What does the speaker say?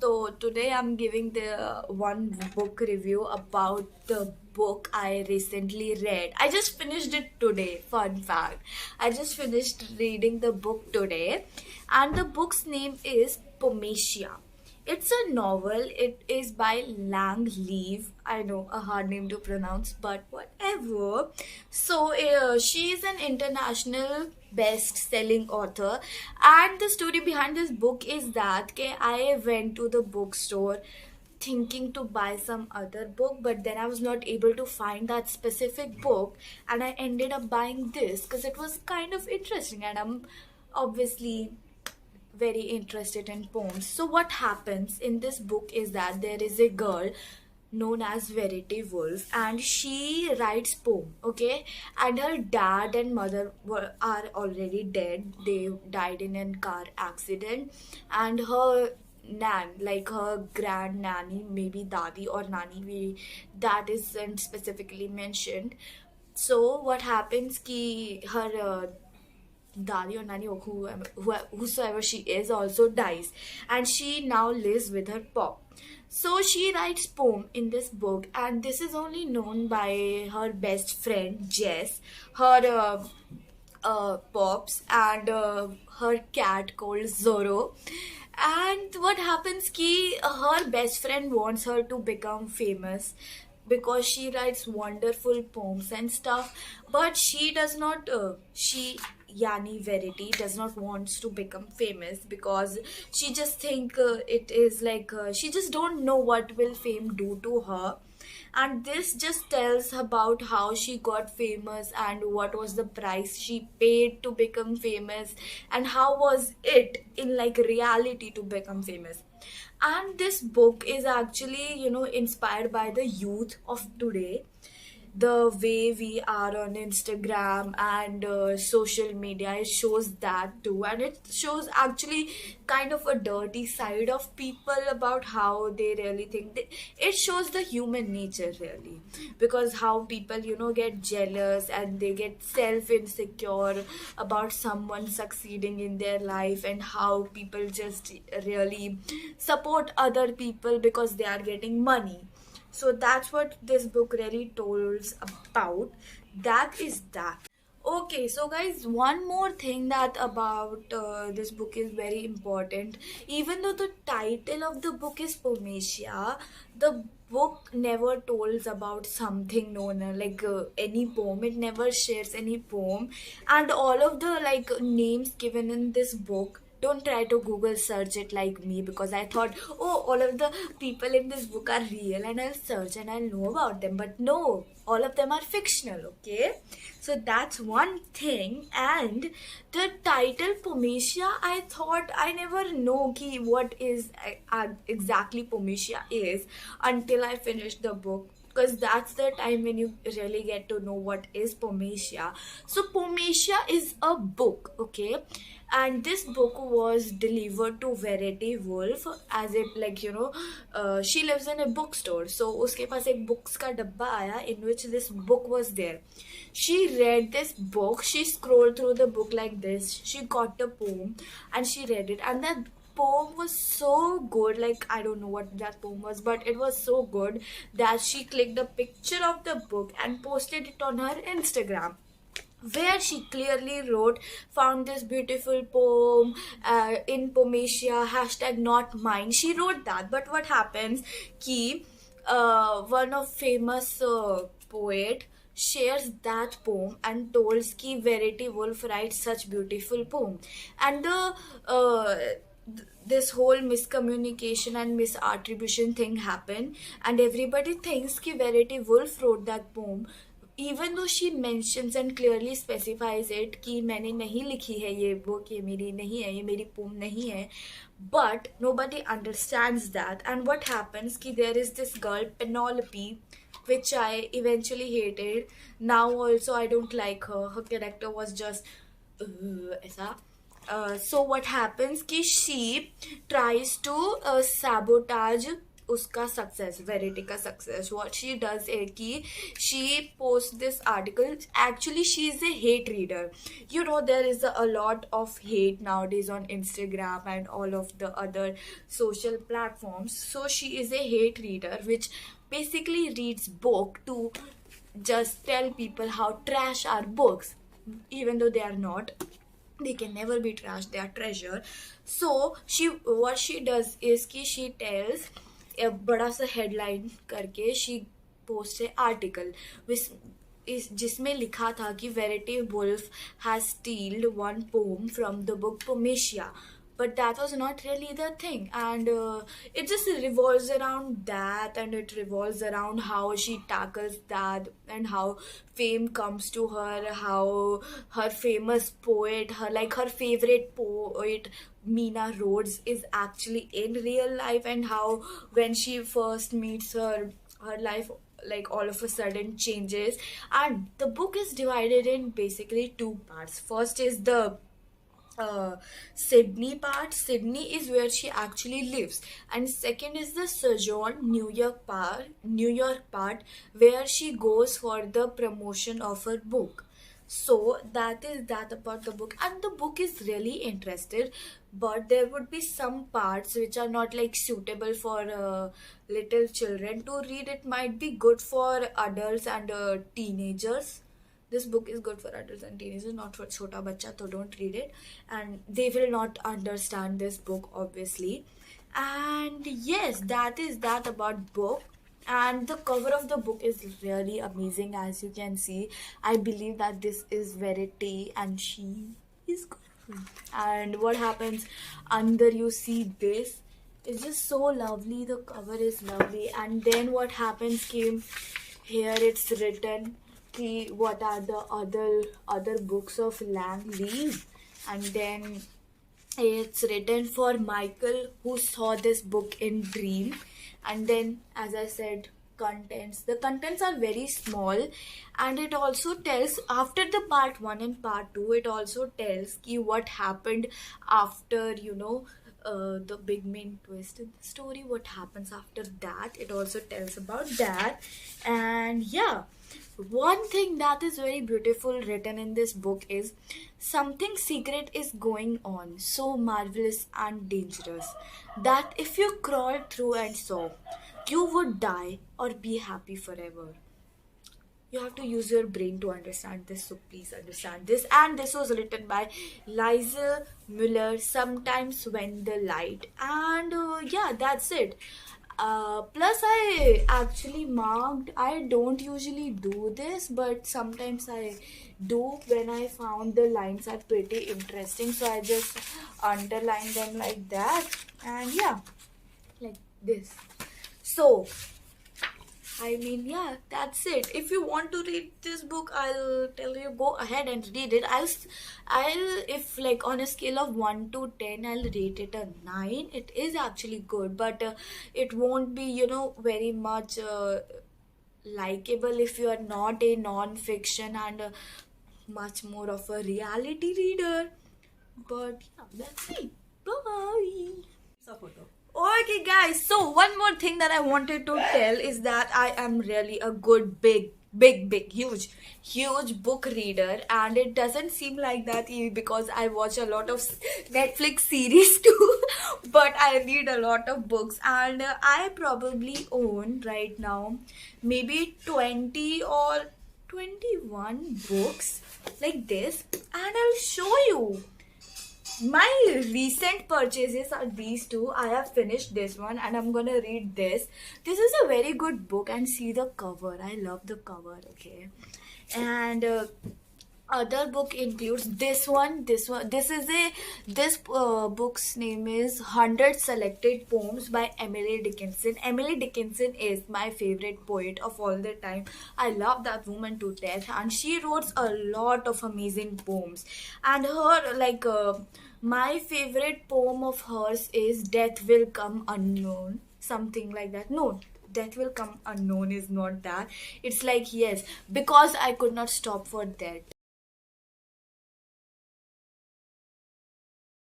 So today I'm giving the one book review about the book I recently read. I just finished it today. Fun fact. I just finished reading the book today, and the book's name is Poemsia. It's a novel. It is by Lang Leave. I know, a hard name to pronounce, but whatever. So, she is an international best-selling author, and the story behind this book is that I went to the bookstore thinking to buy some other book, but then I was not able to find that specific book, and I ended up buying this because it was kind of interesting, and I'm obviously very interested in poems. So what happens in this book is that there is a girl known as Verity Wolf, and she writes poem, okay? And her dad and mother are already dead. They died in a car accident, and her like her grand nanny, maybe dadi or nani, that isn't specifically mentioned. So what happens ki her Dali or Nani or whosoever she is also dies, and she now lives with her pop. So she writes poem in this book, and this is only known by her best friend Jess, her pops, and her cat called Zoro. And what happens ki her best friend wants her to become famous because she writes wonderful poems and stuff, but she does not she Yani Verity does not wants to become famous because she just think it is like she just don't know what will fame do to her. And this just tells about how she got famous and what was the price she paid to become famous, and how was it in like reality to become famous. And this book is actually, inspired by the youth of today, the way we are on Instagram and social media. It shows that too, and it shows actually kind of a dirty side of people about how they really think. It shows the human nature really, because how people get jealous and they get self insecure about someone succeeding in their life, and how people just really support other people because they are getting money. So that's what this book really tells about. That is that. Okay, so guys, one more thing that about this book is very important. Even though the title of the book is Poemsia, the book never tells about something known like any poem. It never shares any poem, and all of the like names given in this book, don't try to Google search it like me, because I thought, oh, all of the people in this book are real and I'll search and I'll know about them. But no, all of them are fictional, okay? So that's one thing. And the title Poemsia, I thought I never know ki what is exactly Poemsia is until I finished the book, because that's the time when you really get to know what is Poemsia. So Poemsia is a book, okay? And this book was delivered to Verity Wolf as it like she lives in a bookstore, so uske paas ek books ka dabba aaya in which this book was there. She read this book, she scrolled through the book like this, she got the poem and she read it, and that poem was so good. Like, I don't know what that poem was, but it was so good that she clicked a picture of the book and posted it on her Instagram, where she clearly wrote, found this beautiful poem in Poemsia, hashtag not mine. She wrote that. But what happens ki one of famous poet shares that poem and tells ki Verity Wolf writes such beautiful poem, and the this whole miscommunication and misattribution thing happened, and everybody thinks ki Verity Wolf wrote that poem, even though she mentions and clearly specifies it कि मैंने नहीं लिखी है ये book, ये मेरी नहीं है, ये मेरी poem नहीं है. But nobody understands that. And what happens कि there is this girl Penelope, which I eventually hated. Now also I don't like her. Her character was just ऐसा. So what happens कि she tries to sabotage उसका success, verity का success, what she does है कि she posts this article. Actually she is a hate reader. You know, there is a lot of hate nowadays on Instagram and all of the other social platforms. So she is a hate reader, which basically reads book to just tell people how trash are books, even though they are not. They can never be trash, they are treasure. So she, what she does is कि she tells a बड़ा सा headline करके she posts a article which is जिसमें लिखा था कि Verity Woolf has stealed one poem from the book Poemsia, but that was not really the thing. And it just revolves around that, and it revolves around how she tackles that, and how fame comes to her, how her famous poet, her favorite poet Mina Rhodes is actually in real life, and how when she first meets her life like all of a sudden changes. And the book is divided in basically two parts. First is the Sydney part. Sydney is where she actually lives, and second is the Sojourn New York part, where she goes for the promotion of her book. So that is that about the book, and the book is really interested, but there would be some parts which are not like suitable for little children to read. It might be good for adults and teenagers. This book is good for adults and teenagers, not for chota bacha, so don't read it, and they will not understand this book obviously. And yes, that is that about book. And the cover of the book is really amazing, as you can see. I believe that this is Verity and she is good. And what happens under, you see this, it's just so lovely. The cover is lovely, and then what happens came here, it's written what are the other books of Lang Leave, and then it's written for Michael, who saw this book in dream. And then, as I said, the contents are very small, and it also tells after the part 1 and part 2, it also tells what happened after, the big main twist in the story, what happens after that. It also tells about that. And yeah, one thing that is very beautiful written in this book is something secret is going on, so marvelous and dangerous, that if you crawl through and saw, you would die or be happy forever. You have to use your brain to understand this, so please understand this. And this was written by Liza Muller, Sometimes When the Light. And yeah, that's it. Plus I actually marked, I don't usually do this, but sometimes I do when I found the lines are pretty interesting, so I just underline them like that. And yeah, like this. So I mean, yeah, that's it. If you want to read this book, I'll tell you, go ahead and read it. If like on a scale of 1 to 10, I'll rate it a 9. It is actually good, but it won't be, very much likable if you are not a non-fiction and much more of a reality reader. But yeah, that's it. Bye. Okay guys, so one more thing that I wanted to tell is that I am really a good big huge book reader, and it doesn't seem like that because I watch a lot of Netflix series too. But I read a lot of books, and I probably own right now maybe 20 or 21 books like this, and I'll show you. My recent purchases are these two. I have finished this one and I'm gonna read this. This is a very good book, and see the cover. I love the cover, okay? And other book includes this one. This book's name is 100 Selected Poems by Emily Dickinson. Emily Dickinson is my favorite poet of all the time. I love that woman to death, and she wrote a lot of amazing poems. And her my favorite poem of hers is Death Will Come Unknown, something like that. No, Death Will Come Unknown is not that. It's like, yes, because I could not stop for that.